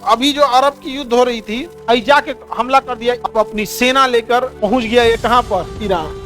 अभी जो अरब की युद्ध हो रही थी, ऐजा के हमला कर दिया, अब अपनी सेना लेकर पहुंच गया ये कहां पर,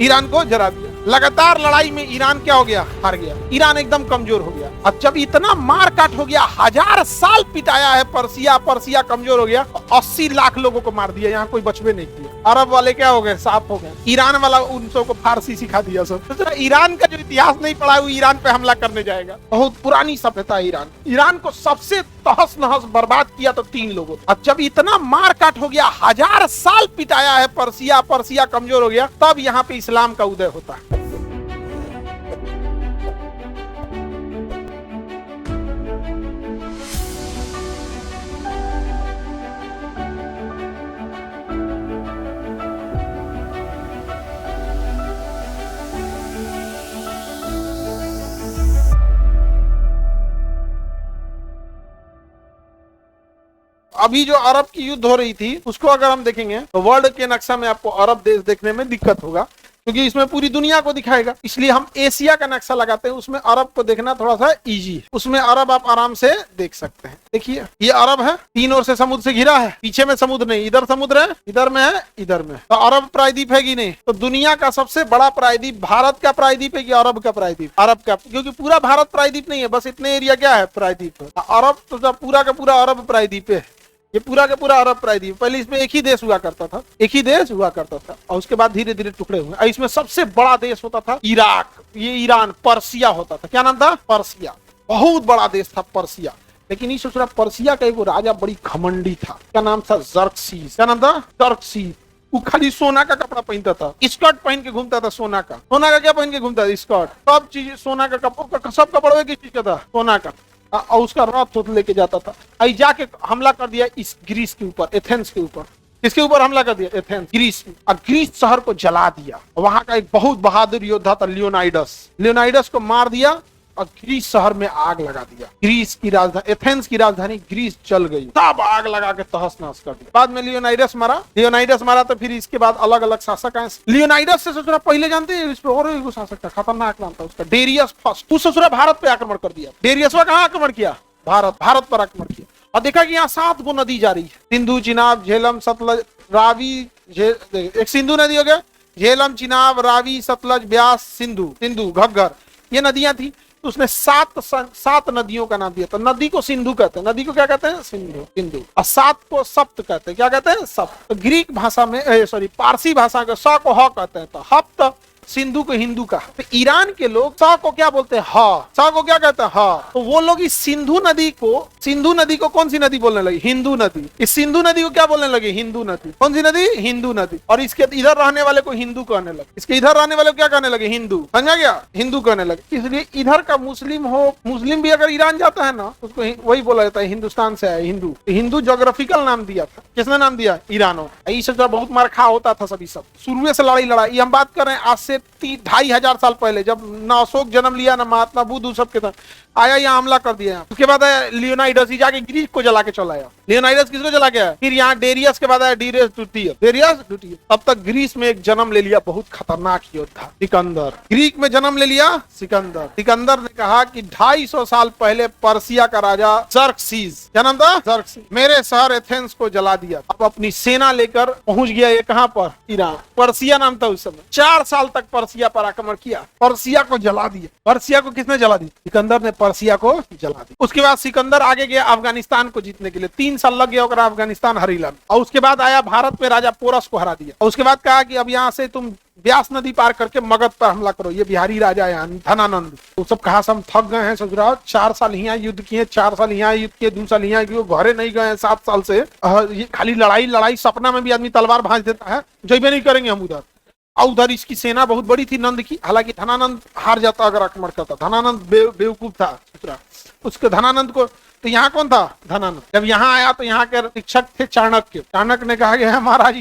ईरान को जरा दिया। लगातार लड़ाई में ईरान क्या हो गया, हार गया। ईरान एकदम कमजोर हो गया। अब जब इतना मार काट हो गया, 1000 साल पिटाया है पर्सिया कमजोर हो गया, 80 लाख लोगों को मार दिया, यहाँ कोई बचवे नहीं किया। अरब वाले क्या हो गए, साफ हो गए। ईरान वाला उन सबको फारसी सिखा दिया सब। तो ईरान का जो इतिहास नहीं पढ़ा है वो ईरान पे हमला करने जाएगा। बहुत पुरानी सभ्यता है ईरान। ईरान को सबसे तहस नहस बर्बाद किया तो 3 लोगों। अब जब इतना मार काट हो गया, 1000 साल पिटाया है पर्सिया कमजोर हो गया, तब यहाँ पे इस्लाम का उदय होता है। अभी जो अरब की युद्ध हो रही थी, उसको अगर हम देखेंगे तो वर्ल्ड के नक्शा में आपको अरब देश देखने में दिक्कत होगा, क्योंकि इसमें पूरी दुनिया को दिखाएगा। इसलिए हम एशिया का नक्शा लगाते हैं, उसमें अरब को देखना थोड़ा सा इजी है। उसमें अरब आप आराम से देख सकते हैं। देखिए ये अरब है, 3 ओर से समुद्र से घिरा है। पीछे में समुद्र नहीं, इधर समुद्र है, इधर में है, इधर में। तो अरब प्रायद्वीप है कि नहीं? तो दुनिया का सबसे बड़ा प्रायद्वीप भारत का प्रायद्वीप है कि अरब का प्रायद्वीप? अरब का, क्योंकि पूरा भारत प्रायद्वीप नहीं है, बस इतने एरिया क्या है, प्रायद्वीप है। अरब तो पूरा का पूरा अरब प्रायद्वीप है। ये पूरा का पूरा अरब प्रायद्वीप। पहले इसमें एक ही देश हुआ करता था, एक ही देश हुआ करता था, और उसके बाद धीरे धीरे टुकड़े हुए। इसमें सबसे बड़ा देश होता था इराक, ये ईरान, पर्सिया होता था। क्या नाम था? पर्सिया। बहुत बड़ा देश था पर्सिया। लेकिन इस पर्सिया का एक राजा बड़ी घमंडी था, क्या नाम था? जर्कसीस। क्या नाम था? जर्कसीस। वो खाली सोना का कपड़ा पहनता था, स्कर्ट पहन के घूमता था, सोना का। सोना का क्या पहन के घूमता था? स्कर्ट। सब चीज सोना का कपड़ा, सब कपड़ा किस चीज का था? सोना का। और उसका रथ लेके जाता था। आई जाके हमला कर दिया इस ग्रीस के ऊपर, एथेंस के ऊपर। किसके ऊपर हमला कर दिया? Athens, Greece. और ग्रीस शहर को जला दिया। वहां का एक बहुत बहादुर योद्धा था लियोनाइडस को मार दिया और ग्रीस शहर में आग लगा दिया। ग्रीस की राजधानी, एथेंस की राजधानी ग्रीस जल गई। सब आग लगा के तहस नहस कर दिया। बाद में लियोनाइडस मारा तो फिर इसके बाद अलग अलग शासक आए। लियोनाइडस से ससुरा पहले जानते हैं, इस पे और एक शासक था, खतरनाक नाम था उसका, डेरियस फर्स्ट। उस ससुरा भारत पे आक्रमण कर दिया। डेरियस कहाँ आक्रमण किया? भारत पर आक्रमण किया। और देखा कि यहाँ 7 गो नदी जा रही है, सिंधु, चिनाब, झेलम, सतलज, रावी। एक सिंधु नदी हो गया, झेलम, चिनाब, रावी, सतलज, ब्यास, सिंधु, घग्गर, ये नदियां थी। तो उसने 7 नदियों का नाम दिया। तो नदी को सिंधु कहते हैं, नदी को क्या कहते हैं? सिंधु। और 7 को सप्त कहते हैं। क्या कहते हैं? सप्त। तो ग्रीक भाषा में, पारसी भाषा का स को ह कहते हैं। तो हप्त सिंधु को हिंदू का। तो ईरान के लोग स को क्या बोलते हैं? ह। स को क्या कहते हैं? ह। तो वो लोग इस सिंधु नदी को कौन सी नदी बोलने लगे? हिंदू नदी। इस सिंधु नदी को क्या बोलने लगे? हिंदू नदी। कौन सी नदी? हिंदू नदी। और इसके इधर रहने वाले को हिंदू कहने लगे, इसके इधर रहने वाले को क्या कहने लगे? हिंदू। समझा गया? हिंदू कहने लगे। इसलिए इधर का मुस्लिम भी अगर ईरान जाता है ना, उसको वही बोला जाता है हिंदुस्तान से आया हिंदू। हिंदू जोग्राफिकल नाम दिया था। किसने नाम दिया? ईरानो। इससे बहुत मार खा होता था सभी सब। शुरू से लड़ाई। हम बात कर रहे हैं आज से 2,500 साल पहले, जब ना अशोक जन्म लिया, ना महात्मा बुद्ध, सब के साथ आया, यहाँ हमला कर दिया। उसके बाद लियोनाइडस जाके ग्रीस को जला के चला आया। लियोनाइडस किसको जला गया? फिर यहाँ डेरियस के बाद आया डेरियस द्वितीय। तब तक ग्रीस में एक जन्म ले लिया बहुत खतरनाक योद्धा, सिकंदर। ग्रीक में जन्म ले लिया सिकंदर ने कहा कि 250 साल पहले पर्सिया का राजा जर्कसीस, क्या नाम था? जर्कसीस, मेरे शहर एथेंस को जला दिया। अब अपनी सेना लेकर पहुंच गया ये कहां पर? ईरान। पर्सिया नाम था उस समय। 4 साल तक पर्सिया पर आक्रमण किया, पर्सिया को जला दिया। पर्सिया को किसने जला दिया? सिकंदर ने पर्सिया को जला दिया। उसके बाद सिकंदर आगे गया अफगानिस्तान को जीतने के लिए। 3 साल लग गया होगा अफगानिस्तान हरीला। और उसके बाद आया भारत में, राजा पोरस को हरा दिया। और उसके बाद कहा कि अब यहाँ से तुम ब्यास नदी पार करके मगध पर हमला करो। ये बिहारी राजा है धनानंद। तो सब कहा हम थक गए हैं ससुराल, 4 साल यहाँ युद्ध किए, 4 साल यहाँ युद्ध किए, 2 साल यहाँ किए, घरे नहीं गए 7 साल से। ये खाली लड़ाई। सपना में भी आदमी तलवार भांज देता है, जैबे नहीं करेंगे हम उधर। और उधर इसकी सेना बहुत बड़ी थी नंद की। हालांकि धनानंद हार जाता अगर आक्रमण करता। धनानंद बेवकूफ था उसके। धनानंद को, तो यहाँ कौन था? धनानंद। जब यहाँ आया तो यहाँ के शिक्षक थे चाणक्य। चाणक्य ने कहा कि महाराज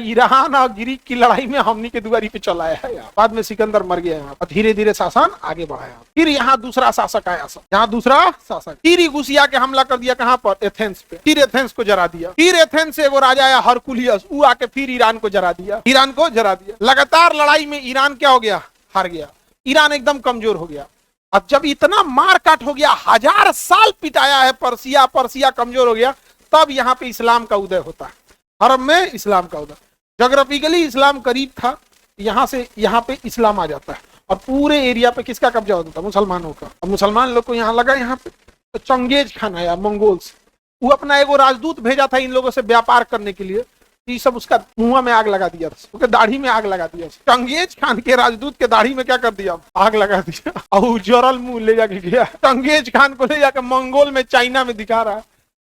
ईरान और ग्रीक की लड़ाई में हमनी के दुआरी पे चला है। बाद में सिकंदर मर गया यहाँ। धीरे धीरे शासन आगे बढ़ाया। फिर यहाँ दूसरा शासक आया, फिर घुसिया के हमला कर दिया। कहाँ पर? एथेंस पे। फिर एथेंस को जरा दिया। फिर एथेंस से वो राजा आया हरकुलियस, वो आके फिर ईरान को जरा दिया। लगातार लड़ाई में ईरान क्या हो गया? हार गया। ईरान एकदम कमजोर हो गया। अब जब इतना मार काट हो गया, 1000 साल पिटाया है पर्सिया कमजोर हो गया, तब यहाँ पे इस्लाम का उदय होता है, अरब में इस्लाम का उदय। जोग्राफिकली इस्लाम करीब था, यहाँ से यहाँ पे इस्लाम आ जाता है और पूरे एरिया पे किसका कब्जा होता था? मुसलमानों का। और मुसलमान लोग को यहाँ लगा, यहाँ पे तो चंगेज खान आया मंगोल से, वो अपना एगो राजदूत भेजा था इन लोगों से व्यापार करने के लिए, ये सब उसका मुंह में आग लगा दिया था, उसके दाढ़ी में आग लगा दिया। चंगेज खान के राजदूत के दाढ़ी में क्या कर दिया? आग लगा दिया। और जरल मुंह ले जाके गया, चंगेज खान को ले जाकर मंगोल में, चाइना में दिखा रहा है,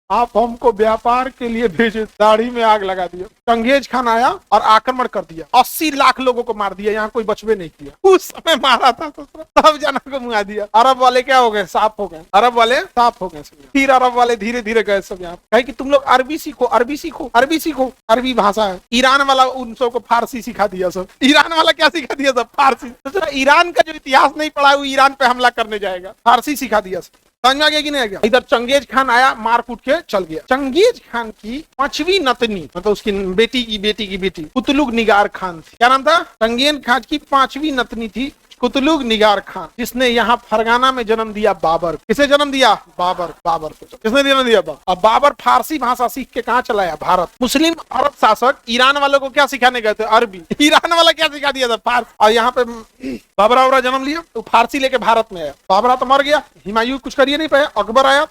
आप हमको व्यापार के लिए भेजे, दाढ़ी में आग लगा दिया। चंगेज खान आया और आक्रमण कर दिया, 80 लाख लोगों को मार दिया, यहाँ कोई बचवे नहीं किया। उस समय मारा था तो सब जना को मुआ दिया। अरब वाले क्या हो गए? साफ हो गए, अरब वाले साफ हो गए। फिर अरब वाले धीरे धीरे गए सब यहाँ, कहे कि तुम लोग अरबी सीखो, अरबी सीखो, अरबी सीखो, अरबी भाषा है। ईरान वाला उन सबको फारसी सिखा दिया सब। ईरान वाला क्या सिखा दिया सब? फारसी। तो ईरान का जो इतिहास नहीं पढ़ा है वो ईरान पे हमला करने जाएगा, फारसी सिखा दिया सब। समझ में आ गया कि नहीं आ गया? इधर चंगेज खान आया, मार कूट के चल गया। चंगेज खान की 5वीं नतनी, मतलब उसकी बेटी की बेटी कुतलुग निगार खान थी। क्या नाम था? चंगेज खान की 5वीं नतनी थी कुतलुग निगार खान, जिसने यहाँ फरगाना में जन्म दिया बाबर। किसे जन्म दिया? बाबर। बाबर को किसने जन्म दिया? अब बाबर फारसी भाषा सीख के कहाँ चला आया? भारत। मुस्लिम अरब शासक ईरान वालों को क्या सिखाने गए थे? अरबी। ईरान वाला क्या सिखा दिया था? फारसी। और यहाँ पे बाबरा जन्म लिया तो फारसी लेके भारत में आया। बाबरा तो मर गया, हुमायूं कुछ करिए नहीं पाया, अकबर आया।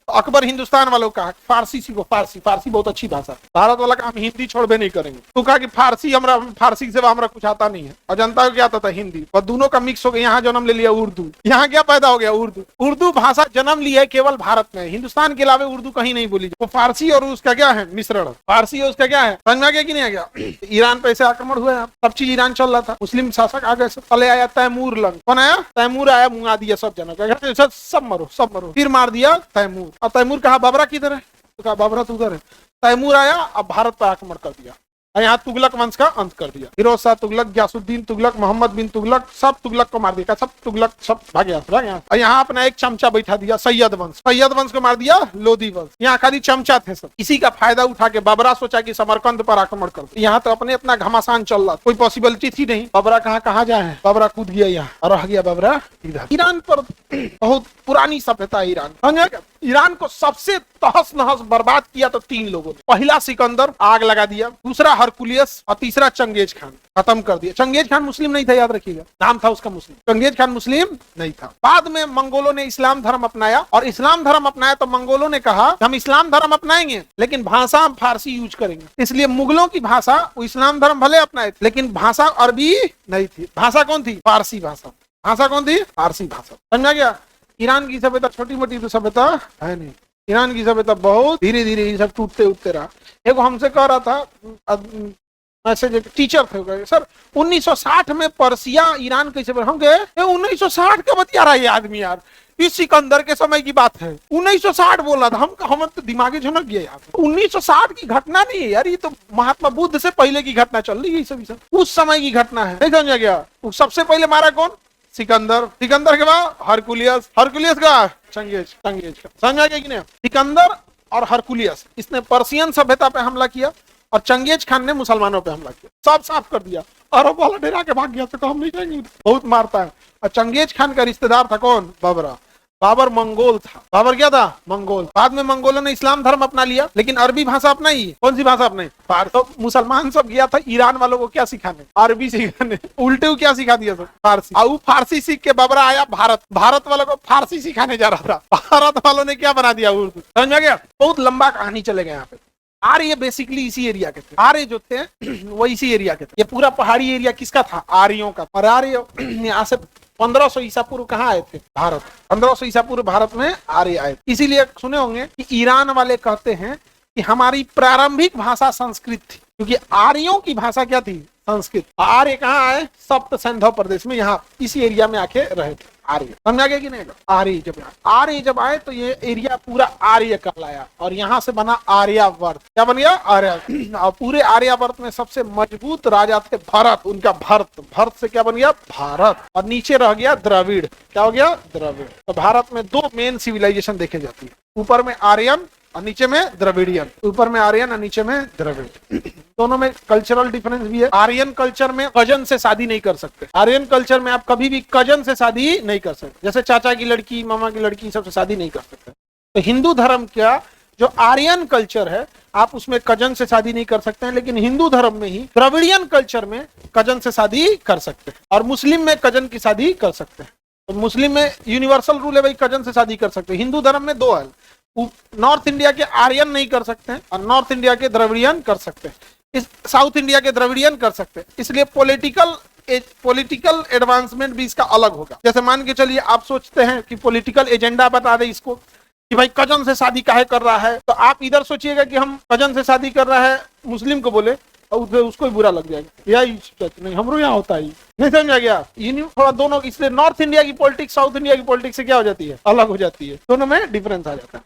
अकबर हिंदुस्तान वालों का फारसी सीखो, फारसी, फारसी बहुत अच्छी भाषा। भारत वाला का हम हिंदी छोड़बे नहीं करेंगे। तो कहा कि फारसी हमरा, फारसी से हमरा कुछ आता नहीं है। और जनता को क्या आता था? हिंदी। और दोनों का मिक्स हो गया, यहाँ जन्म ले लिया उर्दू। यहाँ क्या पैदा हो गया? उर्दू। उर्दू भाषा जन्म ली है केवल भारत में, हिंदुस्तान के अलावा उर्दू कहीं नहीं बोली। तो फारसी और उसका क्या है? मिश्रण। फारसी और उसका क्या है? समझ में आ गया कि नहीं आ गया? ईरान पे ऐसे आक्रमण हुआ, सब चीज ईरान चल रहा था, मुस्लिम शासक आ गए। पहले आया तैमूर लंग। कौन आया? तैमूर आया, मुंगा दिया सब जना, सब मरो, सब मरो। फिर मार दिया तैमूर। और तैमूर कहा बाबरा किधर है? तो कहा बाबरा तो उधर है। तैमूर आया, अब भारत पर आक्रमण कर दिया और यहाँ तुगलक वंश का अंत कर दिया। फिरोज शाह तुगलक, गयासुद्दीन तुगलक, मोहम्मद बिन तुगलक, सब तुगलक को मार दिया। सब तुगलक सब भाग गया। और यहाँ अपना एक चमचा बैठा दिया, सैयद वंश। सैयद वंश को मार दिया लोधी वंश। यहाँ खाली चमचा थे सब। इसी का फायदा उठा के बाबरा सोचा कि समरकंद पर आक्रमण कर। यहाँ तो अपने अपना घमासान चल रहा, कोई पॉसिबिलिटी थी नहीं। बाबरा कहाँ जाए? बाबरा कूद गया यहाँ और रह गया बाबरा इधर। ईरान पर बहुत पुरानी सभ्यता ईरान। ईरान को सबसे तहस नहस बर्बाद किया तो 3 लोगों ने। पहला सिकंदर, आग लगा दिया। दूसरा हरकुलियस और तीसरा चंगेज खान, खत्म कर दिया। चंगेज खान मुस्लिम नहीं था, याद रखिएगा, नाम था उसका मुस्लिम। चंगेज खान मुस्लिम नहीं था। बाद में मंगोलों ने इस्लाम धर्म अपनाया और इस्लाम धर्म अपनाया तो मंगोलों ने कहा हम इस्लाम धर्म अपनाएंगे लेकिन भाषा हम फारसी यूज करेंगे। इसलिए मुगलों की भाषा, वो इस्लाम धर्म भले अपनाए लेकिन भाषा अरबी नहीं थी। भाषा कौन थी? फारसी भाषा। भाषा कौन थी? फारसी भाषा। समझा गया? ईरान की सभ्यता छोटी मोटी तो सभ्यता है नहीं। ईरान की सभ्यता बहुत धीरे धीरे ये सब टूटते उठते रहा। एक हमसे कह रहा था मैसेज, टीचर थे, सर 1960 में पर्सिया ईरान कैसे बना? हम गए 1960 का बतिया रहा है ये आदमी यार, इस सिकंदर के समय की बात है। 1960 बोल रहा था। हम तो दिमागी झनक गया यार। 1960 की घटना नहीं है यार, ये तो महात्मा बुद्ध से पहले की घटना चल रही है। सब उस समय की घटना है, नहीं समझा गया? सबसे पहले मारा कौन? सिकंदर। सिकंदर के बाद हरकुलियस। हरकुलियस का चंगेज का। समझा गया कि नहीं? सिकंदर और हरकुलियस, इसने पर्शियन सभ्यता पे हमला किया और चंगेज खान ने मुसलमानों पे हमला किया। सब साफ कर दिया। अरब वाला डेरा के भाग गया तो हम नहीं जाएंगे, बहुत मारता है। और चंगेज खान का रिश्तेदार था कौन? बाबरा। बाबर मंगोल था। बाबर क्या था? मंगोल। बाद में मंगोलों ने इस्लाम धर्म अपना लिया लेकिन अरबी भाषा अपनाई। कौन सी भाषा अपनाई? तो मुसलमान सब गया था ईरान वालों को क्या सिखाने? अरबी सिखाने। उल्टे क्या सिखा दिया था? फारसी। और फारसी सीख के बाबरा आया भारत। भारत वालों को फारसी सिखाने जा रहा था। भारत वालों ने क्या बना दिया? उर्दू। समझ गया? बहुत लंबा कहानी चलेगा यहाँ पे। आर्य बेसिकली इसी एरिया के थे। आर्य जो थे वो इसी एरिया के थे। ये पूरा पहाड़ी एरिया किसका था? आर्यों का। और आर्य यहाँ से 1500 ईसा पूर्व कहाँ आए थे? भारत। 1500 ईसा पूर्व भारत में आर्य आए। इसीलिए सुने होंगे कि ईरान वाले कहते हैं कि हमारी प्रारंभिक भाषा संस्कृत थी, क्योंकि आर्यों की भाषा क्या थी? संस्कृत। आर्य कहाँ आए? सप्त सिंधु प्रदेश में, यहाँ इसी एरिया में आके रहे थे आर्य। समझा गया कि नहीं? आर्य जब आए तो ये एरिया पूरा आर्य कहलाया और यहाँ से बना आर्यावर्त। क्या बन गया? आर्य। और पूरे आर्यावर्त में सबसे मजबूत राजा थे भरत। उनका भरत से क्या बन गया? भारत। और नीचे रह गया द्रविड़। क्या हो गया? द्रविड़। तो भारत में 2 मेन सिविलाइजेशन देखे जाती है, ऊपर में आर्यन और नीचे में द्रविडियन। ऊपर में आर्यन और नीचे में द्रविड़। दोनों में कल्चरल डिफरेंस भी है। आर्यन कल्चर में कजन से शादी नहीं कर सकते। आर्यन कल्चर में आप कभी भी कजन से शादी नहीं कर सकते, जैसे चाचा की लड़की, मामा की लड़की, सबसे शादी नहीं कर सकते। तो हिंदू धर्म का जो आर्यन कल्चर है आप उसमें कजन से शादी नहीं कर सकते हैं, लेकिन हिंदू धर्म में ही द्रविडियन कल्चर में कजन से शादी कर सकते हैं, और मुस्लिम में कजन की शादी कर सकते हैं। तो मुस्लिम में यूनिवर्सल रूल है भाई, कजन से शादी कर सकते हैं। हिंदू धर्म में दो है, नॉर्थ इंडिया के आर्यन नहीं कर सकते हैं और नॉर्थ इंडिया के द्रविडियन कर सकते हैं, इस साउथ इंडिया के द्रविडियन कर सकते हैं। इसलिए पॉलिटिकल एडवांसमेंट भी इसका अलग होगा। जैसे मान के चलिए आप सोचते हैं कि पॉलिटिकल एजेंडा बता दे इसको कि भाई कजन से शादी काहे कर रहा है, तो आप इधर सोचिएगा कि हम कजन से शादी कर रहा है मुस्लिम को बोले और उसको ही बुरा लग जाएगा, या नहीं हमारे यहाँ होता है, नहीं समझ आ गया। थोड़ा दोनों, इसलिए नॉर्थ इंडिया की पॉलिटिक्स साउथ इंडिया की पॉलिटिक्स से क्या हो जाती है, अलग हो जाती है, दोनों में डिफरेंस आ जाता है।